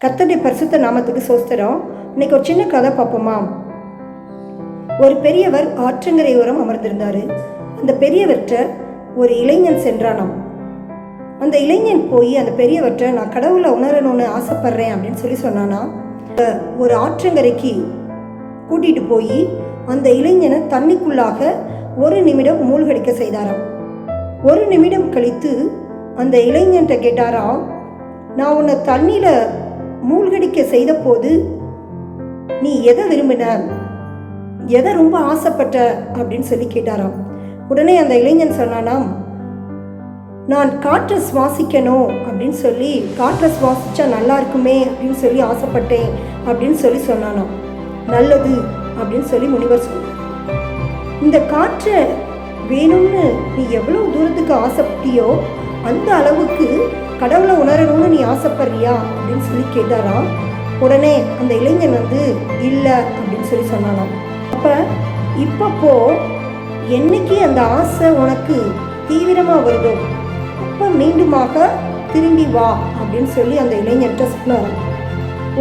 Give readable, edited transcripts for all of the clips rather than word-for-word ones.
கர்த்தருடைய பரிசுத்த நாமத்துக்கு சோஸ்திரம். இன்னைக்கு ஒரு சின்ன கதை பார்ப்போமா? ஒரு பெரியவர் ஆற்றங்கரை ஓரம் அமர்ந்திருந்தாரு. அந்த பெரியவற்ற ஒரு இளைஞன் சென்றானாம். அந்த இளைஞன் போய் அந்த பெரியவற்ற நான் கடவுளை உணரணும்னு ஆசைப்படுறேன் அப்படின்னு சொல்லி சொன்னானா. ஒரு ஆற்றங்கரைக்கு கூட்டிட்டு போய் அந்த இளைஞனை தண்ணிக்குள்ளாக ஒரு நிமிடம் மூழ்கடிக்க செய்தாராம். ஒரு நிமிடம் கழித்து அந்த இளைஞன்ட்ட கேட்டாராம், நான் உன்னை தண்ணியில மூழ்கடிக்க செய்த போது நீ எதை விரும்பின, எதை ரொம்ப ஆசைப்பட்ட அப்படின்னு சொல்லி கேட்டாராம். உடனே அந்த இளைஞன் சொன்னானாம், நான் காற்றை சுவாசிக்கணும் அப்படின்னு சொல்லி, காற்றை சுவாசிச்சா நல்லா இருக்குமே அப்படின்னு சொல்லி ஆசைப்பட்டேன் அப்படின்னு சொல்லி சொன்னானாம். நல்லது அப்படின்னு சொல்லி முனிவர் சொன்னார். இந்த காற்றை வேணும்னு நீ எவ்வளவு தூரத்துக்கு ஆசைப்பட்டியோ அந்த அளவுக்கு கடவுளை உணரணும்னு நீ ஆசைப்படுறியா அப்படின்னு சொல்லி கேட்டாராம். உடனே அந்த இளைஞன் இல்லை அப்படின்னு சொல்லி சொன்னானாம். இப்போ என்னைக்கு அந்த ஆசை உனக்கு தீவிரமாக வருதோ அப்போ மீண்டுமாக திரும்பி வா அப்படின்னு சொல்லி அந்த இளைஞர்கிட்ட சொன்னாராம்.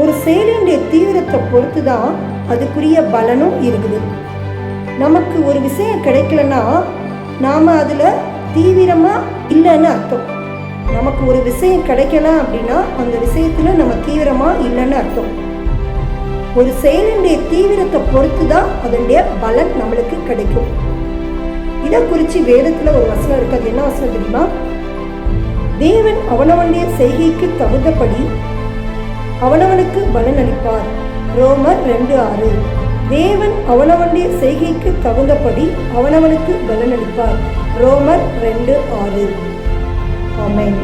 ஒரு செயலினுடைய தீவிரத்தை பொறுத்து தான் அதுக்குரிய பலனும் இருக்குது. நமக்கு ஒரு விஷயம் கிடைக்கலன்னா நாம் அதில் தீவிரமாக இல்லைன்னு அர்த்தம். நமக்கு ஒரு விஷயம் கிடைக்கல அப்படின்னா அந்த விஷயத்தில் நம்ம தீவிரமாக இல்லைன்னு அர்த்தம். ஒரு செயலினுடைய தீவிரத்தை பொறுத்து தான் அதனுடைய பலன் நம்மளுக்கு கிடைக்கும். இதை குறித்து வேதத்தில் ஒரு வசனம் இருக்கு. அது என்ன வசனம் தெரியுமா? தேவன் அவனவனுடைய செய்கைக்கு தகுந்தபடி அவனவனுக்கு பலன் அளிப்பார். ரோமர் 2:6. தேவன் அவனவனுடைய செய்கைக்கு தகுந்தபடி அவனவனுக்கு பலன் அளிப்பார். ரோமர் 2:6. ஆமென்.